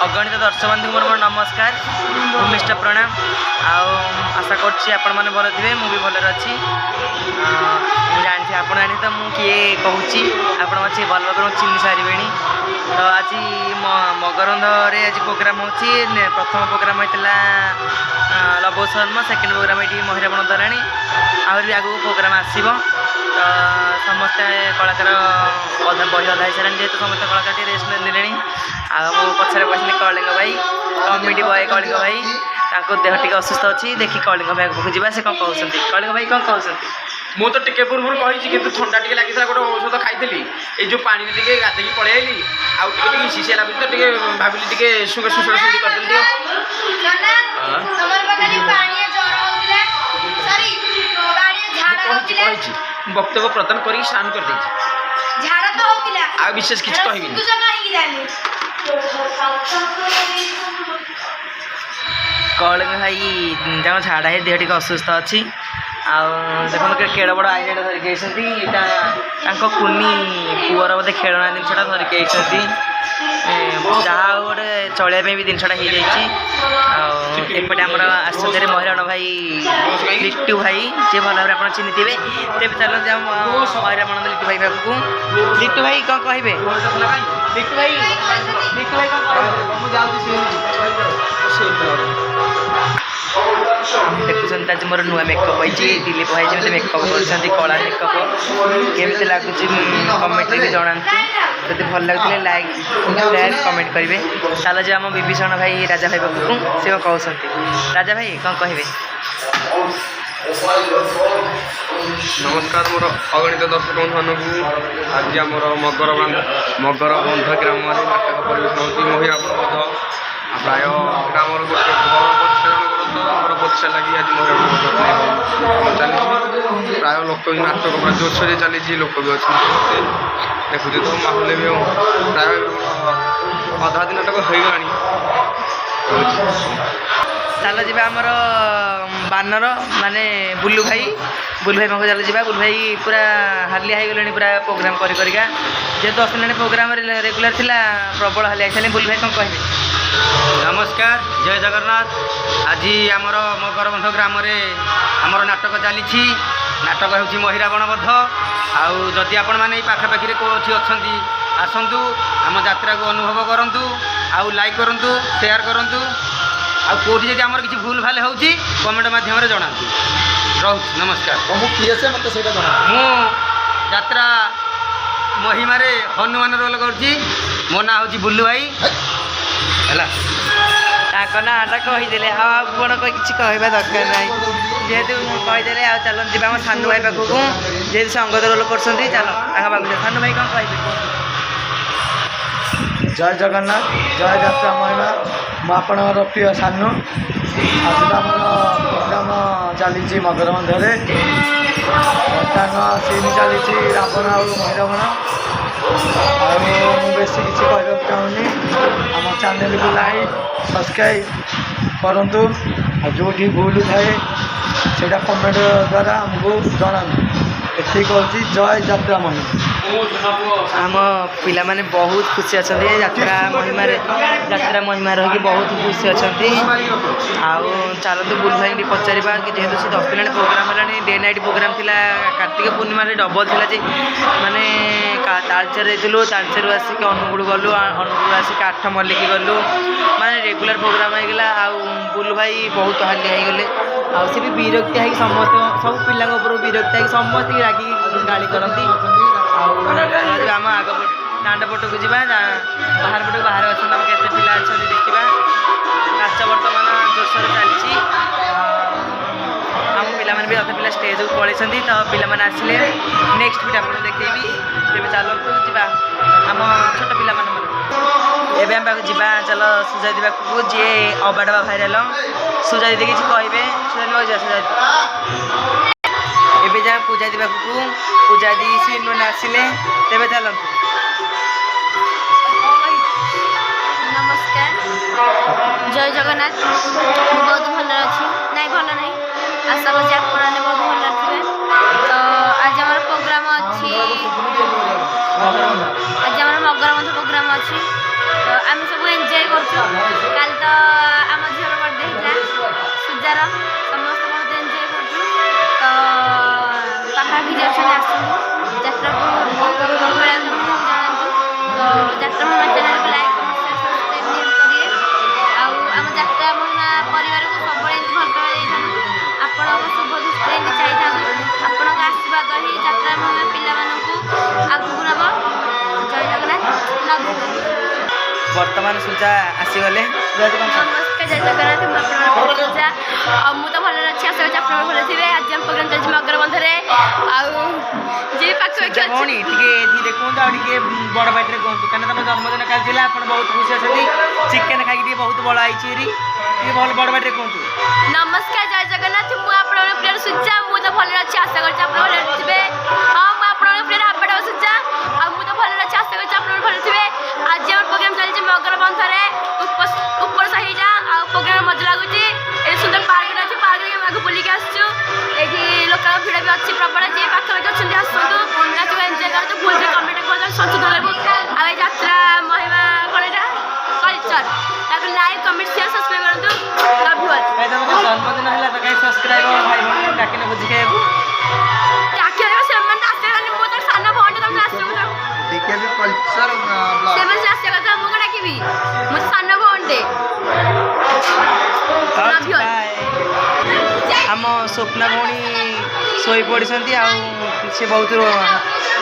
अगणित दर्शक बंधु मोर मोर नमस्कार भूमिष्ठ प्रणाम आशा करछि आपण माने भल थिबे मु भी भल अछि जानि आपण जानि त मु किए कहूछि आपण अछि भल भाबरे चिन्ह सारिबेनी तो आज मगरंध रे आज प्रोग्राम होछि प्रथम प्रोग्राम होइतला लबो शर्मा सेकंड प्रोग्राम एटी महिराबण दराणी आहुर भी आगु प्रोग्राम आसीबो तो समस्त कलाकार अधा बही अधा सारे जेहेतु समस्त कलाकार रेस्ट ने मो पछरे बस कलिंग भाई कमेटी बॉय कलिंग भाई देह टी असुस्थ अच्छी देखिए कलिंग भाई पाखु जा से कौन कहते कलिंग भाई कौन कहते मु तो टिके पूर्व कही थंडा टे लगी गोटे औषध खाई ये जो पानी टे गाधे पलैली आगे शीशे लगे तो टे भाविली टे सुगर सुसड़ सुड़ी करदेली वक्तव्य प्रदान कर स्नान कर विशेष किसी कहबी कलिंग भाई झाड़ा है देह टी असुस्थ अच्छी देखो केड़ बड़ आईना धरिकी यहाँ कुनी पुअर बोधे खेलना जिनसा धरिकी जहाँ गोटे चलिया भी जिनसा हो जापटे आम आश्चर्य महिराण भाई लिट्टू भाई जी भल भाव आप चिन्ह थे तेज चलते महिराण लिट्टू भाई पाखक लिट्टू भाई कौन कहे लिट्टू भाई देखुं आज मोर नुआ मेकअप होती दिलीप भाई जमी मेकअप कर कला मेकअप केमी लगुच कमेंट भी जनातु जब भल लगे लाइक शेयर कमेंट करेंगे चलो जो आम विभीषण भाई राजा भाई पाखक से कहते राजा भाई कौन कहे नमस्कार मोर अगणित दर्शक बंधु आज आम मगर बंध ग्राम में नाटक परिवेशन होती महिला प्राय ग्राम गोटे घर प्रतिष्ठा लगी आज महिला चली प्राय लोक भी नाटक पूरा जोरसोर चली लोक भी अच्छे देखुचे तो माहौल भी प्राय अधा दिन नाटक हो गला चल जी आमर बानर माने बुल्लू भाई पाख चल जा बुल्लू भाई पूरा हालिया हो गले पूरा प्रोग्राम करिका जेहेतु असले प्रोग्राम रेगुलर थिला प्रबल हालिया सारे बुल्लू भाई कौन कहे नमस्कार जय जगन्नाथ आज आमर मगरबंध ग्राम आमर नाटक चली नाटक हूँ महिराबण बध आदि आपण मैंने पाखापाखि कौटी अच्छा आसतु आम यात्रा को अनुभव करूँ आउ लाइक करूँ शेयर करूँ आउटी जब आम किसी भूल भाल हो कमेंट मध्यम जनातु रोच नमस्कार मु यात्रा महिमार हनुमान रोल करुँची मो ना हूँ बुल्लू भाई है नाटा कहीदे आपन किसी कहवा दरकार ना जेहेतु कहीदे आ चल जा सानू भाई पाखक जेहेतु से अंगद रोल कर चल पाखक सानू भाई कौन कह जय जगन्नाथ जय यात्रा महिमा मुझे प्रिय सानू आज आम प्रोग्राम चली मगरबंधे बर्तमान सीन चली रावण आ महिरावण बेसी किसी कहना चाहूनी आम चैनल को लाइक सब्सक्राइब करूँ जो भूल थाए से कमेंट द्वारा आमको जनातु ये कहूँ जय यात्रा महिमा आम पिला माने बहुत खुशी अच्छा यात्रा महिमा रही बहुत खुशी अच्छा चलते बुल भाई पचार कि जेहतु से 10 दिन प्रोग्राम है डे नाइट प्रोग्राम थी कार्तिक पूर्णिमा डबल थी माने तालचेर तालचेर आसिक अनुगुड़ गलु अनुगुड़ आसिक आठ मल्लिक गलु माने रेगुलर प्रोग्राम होगा बुल भाई बहुत हालिया हो गले सी भी विरक्ति है समस्त सब पिला विरक्ति है समस्त रागी गाड़ी करती आम आग दांड पट को जा बाहर पट बाहर अच्छा केते पिला अच्छा देखा नाच बर्तमान जोरसोर चलती आम पे भी अधे पिला स्टेज को पलैंती तो पिला आसिले नेक्स्ट भिडियो आपको देखी तेज चलते जा आम छोट पिला एवं पाक जा चल सुजा दी पाखक जी अबाड़वा भाइराल सुजा दीदी किसी कहे सुजा सुजा एवं जा पूजा दी पाखक पूजा दी सी मैंने आसिले तेज चलते नमस्कार जय जगन्नाथ बहुत भल अच्छी नहीं भल नहीं आशा करছি आपने बहुत भल थे तो आज हमारा प्रोग्राम अच्छी आज हमारा मगरबंध प्रोग्राम अच्छी तो आम सब एंजॉय कर କାଲି ତ ଆମ ଝିଅର ବର୍ଥଡେ ହେଇଥିଲା ସୁଜାର ସମସ୍ତେ ବହୁତ ଏନ୍ଜୟ କରୁଛୁ ତ ପାଖାପାଖି ଯାଉଛନ୍ତି ଆସନ୍ତୁ ଯାତ୍ରାକୁ ଜଣାନ୍ତୁ ତ ଯାତ୍ରା ମହିମା ଚ୍ୟାନେଲକୁ ଲାଇକ୍ ସବସ୍କ୍ରାଇବ୍ କରିବେ ଆଉ ଆମ ଯାତ୍ରା ମହିମା ପରିବାରକୁ ସବୁବେଳେ ଏମିତି ଭଲ ପାଇବା ଦେଇଥାନ୍ତୁ ଆପଣଙ୍କ ଶୁଭ ଦୃଷ୍ଟିରେ ଏମିତି ଚାହିଁଥାନ୍ତୁ ଆପଣଙ୍କ ଆଶୀର୍ବାଦ ହିଁ ଯାତ୍ରା ମହିମା ପିଲାମାନଙ୍କୁ ଆଗକୁ ନେବ ଜୟ ଜଗନ୍ନାଥ ବର୍ତ୍ତମାନ ସୁଜା ଆସିଗଲେ ନମସ୍କାର ଜୟ ଜଗନ୍ନାଥ ମୁଁ ଆପଣଙ୍କର ପୂଜା ଆଉ ମୁଁ ତ ଭଲରେ ଅଛି ଆଶା କରୁଛି ଆପଣ ଭଲ ଥିବେ ଆଜି ଆମ ପ୍ରୋଗ୍ରାମ ଚାଲିଛି ମକରବନ୍ଧରେ ଆଉ ଯିଏ ପାଖାପାଖି ଅଛି ଭଉଣୀ ଟିକେ ଧୀରେ କୁହନ୍ତୁ ଆଉ ଟିକେ ବଡ଼ ପାଟିରେ କୁହନ୍ତୁ କାରଣ ତମ ଜନ୍ମଦିନ କାଲି ଥିଲା ଆପଣ ବହୁତ ଖୁସି ଅଛନ୍ତି ଚିକେନ ଖାଇକି ଟିକେ ବହୁତ ବଳ ଆଇଛି ହେରି ଟିକେ ଭଲ ବଡ଼ ପାଟିରେ କୁହନ୍ତୁ ନମସ୍କାର ଜୟ ଜଗନ୍ନାଥ ମୁଁ ଆପଣଙ୍କ ପ୍ରିୟ ସୁଜା ମୁଁ ତ ଭଲରେ ଅଛି ଆଶା କରୁଛି ଆପଣ ଭଲରେ ଥିବେ ହଁ ମୁଁ ଆପଣଙ୍କ ପ୍ରିୟ ହାପଡ଼ା ସୁଜା ଆଉ ମୁଁ ତ ଭଲରେ ଅଛି ଆଶା କରୁଛି ଆପଣ ଭଲ ଥିବେ ଆଜି ଆମର ପ୍ରୋଗ୍ରାମ ଚାଲିଛି ମକରବନ୍ଧରେ ଉପର ସାହିଟା ଆଉ ପ୍ରୋଗ୍ରାମ ମଜା ଲାଗୁଛି ଏଠି ସୁନ୍ଦର ପାର୍କଟେ ଅଛି ପାର୍କରେ ଆମେ ଆଗକୁ ବୁଲିକି ଆସିଛୁ ଏଠି ଲୋକଙ୍କ ଭିଡ଼ ବି ଅଛି ପ୍ରବଳ ଯିଏ ପାଖାପାଖି ଅଛନ୍ତି ଆସନ୍ତୁ ନାଚକୁ ଏନ୍ଜୟ କରନ୍ତୁ ଭୁଲରେ କମେଣ୍ଟ କରନ୍ତୁ ସଚେତନ ରହିବୁ ଆଉ ଏ ଯାତ୍ରା ମହିମା କ'ଣ ଏଇଟା କଲଚର ତାକୁ ଲାଇକ୍ କମେଣ୍ଟ ସେୟାର ସବସ୍କ୍ରାଇବ୍ କରନ୍ତୁ ଲଭ୍ ୟୁ ଅଲ୍ କାଇଁ ତମ ଜନ୍ମଦିନ ହେଲା ତ କାଇଁ ସବସ୍କ୍ରାଇବ ଭାଇ ଭଉଣୀ ଡାକିନେ ଭୋଜି ଖାଇବାକୁ ଚାକିରି ସେମାନେ ତ ଆସିବେନି ମୁଁ ତ ସାନ ଭଉଣୀ ତମେ ଆସିବୁ ସବୁ DKB କଲଚର ସେମାନେ ସେ ଆସିବା କଥା ମୁଁ କ'ଣ ଡାକିବି ମୁଁ ତ ସାନ ଭଉଣୀଟେ ଲଭ୍ ୟୁ ଅଲ୍ ଆମ ସ୍ୱପ୍ନା ଭଉଣୀ ଶୋଇପଡ଼ିଛନ୍ତି ଆଉ ସେ ବହୁତ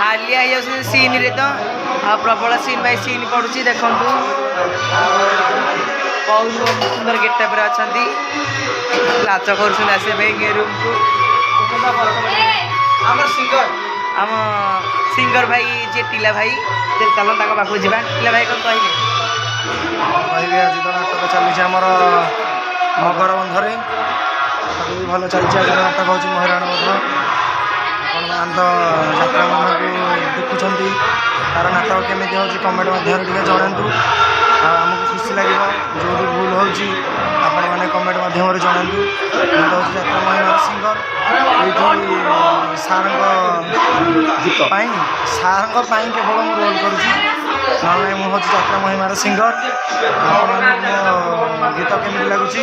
ହାଲିଆ ହେଇଯାଉଛନ୍ତି ସିନ୍ରେ ତ ଆଉ ପ୍ରବଳ ସିନ୍ ବାଇ ସିନ୍ ପଡ଼ୁଛି ଦେଖନ୍ତୁ ବହୁତ ସୁନ୍ଦର ଗେଟଅପ୍ରେ ଅଛନ୍ତି ଲାଚ କରୁଛନ୍ତି ଆସିବା ପାଇଁ ରୁମ୍କୁ ଆମ ସିଙ୍ଗର ଭାଇ ଯିଏ ଟିଲା ଭାଇ ଚାଲ ତାଙ୍କ ପାଖକୁ ଯିବା ଟିଲା ଭାଇ କ'ଣ କହିବେ କହିବେ ଆଜି ତ ନାଟକ ଚାଲିଛି ଆମର ମକରବନ୍ଧରେ ନାଟକ ବି ଭଲ ଚାଲିଛି ଆଜି ନାଟକ ହେଉଛି ମହିରାଣ ବନ୍ଧ ଆପଣମାନେ ତ ଯାତ୍ରା ମାନଙ୍କୁ ଦେଖୁଛନ୍ତି ତାର ନାଟକ କେମିତି ହେଉଛି କମେଣ୍ଟ ମାଧ୍ୟମରେ ଟିକେ ଜଣାନ୍ତୁ ଆଉ ଆମକୁ ଖୁସି ଲାଗିବ ଯେଉଁଠି ଭୁଲ ହେଉଛି ଆପଣମାନେ କମେଣ୍ଟ ମାଧ୍ୟମରେ ଜଣାନ୍ତୁ ମୁଁ ତ ହେଉଛି ଯାତ୍ରା ମହିଳାର ସିଙ୍ଗର ଏଇଠି ସାର୍ଙ୍କ ପାଇଁ କେବଳ ମୁଁ ରୋଲ୍ କରୁଛି ନହେଲେ ମୁଁ ହେଉଛି ଯାତ୍ରା ମହିମାର ସିଙ୍ଗର ଆପଣମାନଙ୍କୁ ମୋ ଗୀତ କେମିତି ଲାଗୁଛି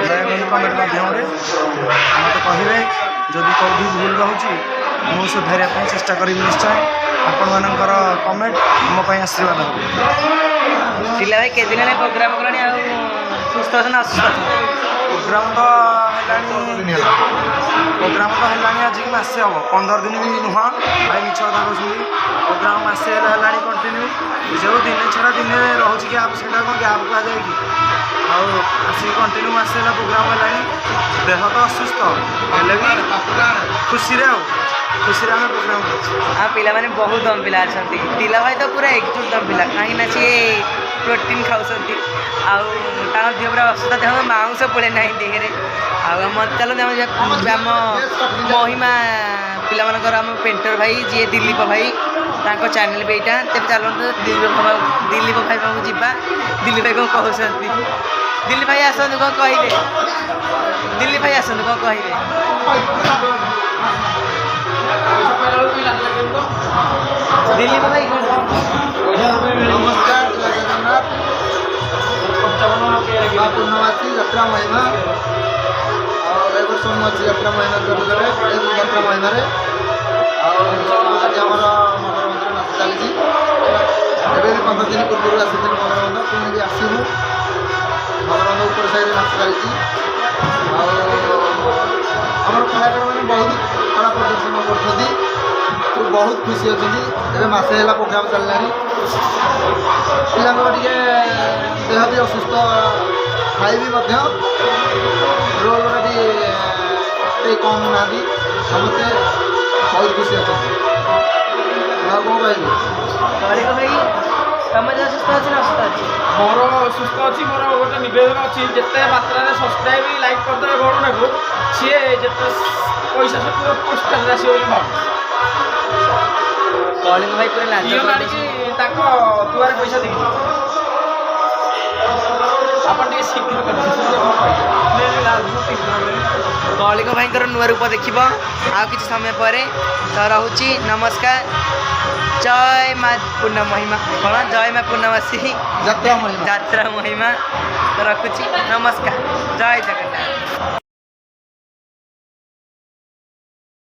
ଦୟାକରି କମେଣ୍ଟ ମାଧ୍ୟମରେ ମୋତେ କହିବେ ଯଦି କେଉଁଠି ଭୁଲ ରହୁଛି ମୁଁ ସୁଧାରିବା ପାଇଁ ଚେଷ୍ଟା କରିବି ନିଶ୍ଚୟ ଆପଣମାନଙ୍କର କମେଣ୍ଟ ଆମ ପାଇଁ ଆଶୀର୍ବାଦ ହେବ ଟିଲା ଭାଇ କେତେ ଦିନ ହେଲାଣି ପ୍ରୋଗ୍ରାମ କଲାଣି ଆଉ ସୁସ୍ଥ ଅଛନ୍ତି ନା ଅସୁସ୍ଥ ଅଛନ୍ତି ପ୍ରୋଗ୍ରାମ ତ ହେଲାଣି ଆଜିକି ମାସେ ହେବ 15 ଦିନ ବି ନୁହଁ ଭାଇ ମିଛ କଥା କହୁଛନ୍ତି ପ୍ରୋଗ୍ରାମ ମାସେ ହେଲାଣି କଣ୍ଟିନ୍ୟୁ ଯେଉଁ ଦିନେ ଛଡ଼ା ଦିନେ ରହୁଛି ଗ୍ୟାପ୍ ସେଇଟା କ'ଣ ଗ୍ୟାପ୍ କୁହାଯାଏ କି ଆଉ ଆସିକି କଣ୍ଟିନ୍ୟୁ ମାସେ ହେଲା ପ୍ରୋଗ୍ରାମ ହେଲାଣି ଦେହ ତ ଅସୁସ୍ଥ ହେଲେ ବି ଖୁସିରେ ଖୁସିରେ ଆମେ ପ୍ରୋଗ୍ରାମ କରୁଛୁ ଆମ ପିଲାମାନେ ବହୁତ ଦମ ପିଲା ଅଛନ୍ତି ଟିଲା ଭାଇ ତ ପୁରା ଏକଜୁଟ ଦମ ପିଲା କାହିଁକିନା ସିଏ ପ୍ରୋଟିନ୍ ଖାଉଛନ୍ତି ଆଉ ତାଙ୍କ ଦେହ ପୁରା ଅସୁସ୍ଥ ଦେହ ମାଉଁସ ପଡ଼େ ନାହିଁ ଦେହରେ ଆଉ ଆମ ଚାଲନ୍ତୁ ଆମ ମହିମା ପିଲାମାନଙ୍କର ଆମ ପେଣ୍ଟର ଭାଇ ଯିଏ ଦିଲ୍ଲୀପ ଭାଇ ତାଙ୍କ ଚ୍ୟାନେଲ୍ ବି ଏଇଟା ତେବେ ଚାଲନ୍ତୁ ଦିଲ୍ଲୀପ ଭାଇ ପାଖକୁ ଯିବା ଦିଲ୍ଲୀପ ଭାଇ କ'ଣ କହୁଛନ୍ତି ଦିଲ୍ଲୀପ ଭାଇ ଆସନ୍ତୁ କ'ଣ କହିବେ ଦିଲ୍ଲୀପ ଭାଇ ଆସନ୍ତୁ କ'ଣ କହିବେ ଦିଲ୍ଲୀପ ଭାଇ ନମସ୍କାର ଜୟ ଜଗନ୍ନାଥ ପୂର୍ଣ୍ଣମାସୀ ଯାତ୍ରା ମହିମା ଆଉ ଏ ବର୍ଷ ମୁଁ ଅଛି ଯାତ୍ରା ମହିମା ଜରୁରୀରେ ଯାତ୍ରା ମହିମାରେ ଆଉ ଆଜି ଆମର ମକରବନ୍ଧରେ ନାଚ ଚାଲିଛି ଏବେ ବି 15 ଦିନ ପୂର୍ବରୁ ଆସିଥିଲି ମକରବନ୍ଧ ପୁଣି ବି ଆସିବୁ ମକରବନ୍ଧ ଉପର ସାଇଡ଼ରେ ନାଚ ଚାଲିଛି ଆଉ ଆମର କଳାକାରମାନେ ବହୁତ କଳା ପ୍ରଦର୍ଶନ କରୁଛନ୍ତି ବହୁତ ଖୁସି ଅଛନ୍ତି ଏବେ ମାସେ ହେଲା ପ୍ରୋଗ୍ରାମ ଚାଲିଲାଣି ପିଲାଙ୍କର ଟିକେ ଦେହ ବି ଅସୁସ୍ଥ ଖାଇବି ମଧ୍ୟ ରୋଲ୍ରେ ବି କେହି କମ୍ ନାହାନ୍ତି ସମସ୍ତେ ବହୁତ ଖୁସି ଅଛନ୍ତି ଆଉ କ'ଣ କହିବି କଳିକ ଭାଇ ତମେ ଦେହ ସୁସ୍ଥ ଅଛି ନା ଅସୁସ୍ଥ ଅଛି ମୋର ସୁସ୍ଥ ଅଛି ମୋର ଗୋଟେ ନିବେଦନ ଅଛି ଯେତେ ମାତ୍ରାରେ ସବସ୍କ୍ରାଇବ୍ ଲାଇକ୍ କରିଦେବେ ଭଉଣୀକୁ ସିଏ ଯେତେ ପଇସା ସବୁ ପୋଷ୍ଟାଲରେ ଆସିବ ବୋଲି ଭାବୁଛି କଳିକ ଭାଇ ପୁରା ଲାଞ୍ଚ ଝିଅ ଆଣିକି ତାଙ୍କ ଦୁଆରେ ପଇସା ଦେଇକି ଆପଣ ଟିକେ ଶୀଘ୍ର କଳିକ ଭାଇଙ୍କର ନୂଆ ରୂପ ଦେଖିବ ଆଉ କିଛି ସମୟ ପରେ ତ ରହୁଛି ନମସ୍କାର। जय माँ पूर्ण महिमा कौन जय माँ पूर्णमासी ଯାତ୍ରା ମହିମା यात्रा महिमा तो रखुची नमस्कार जय जगन्नाथ।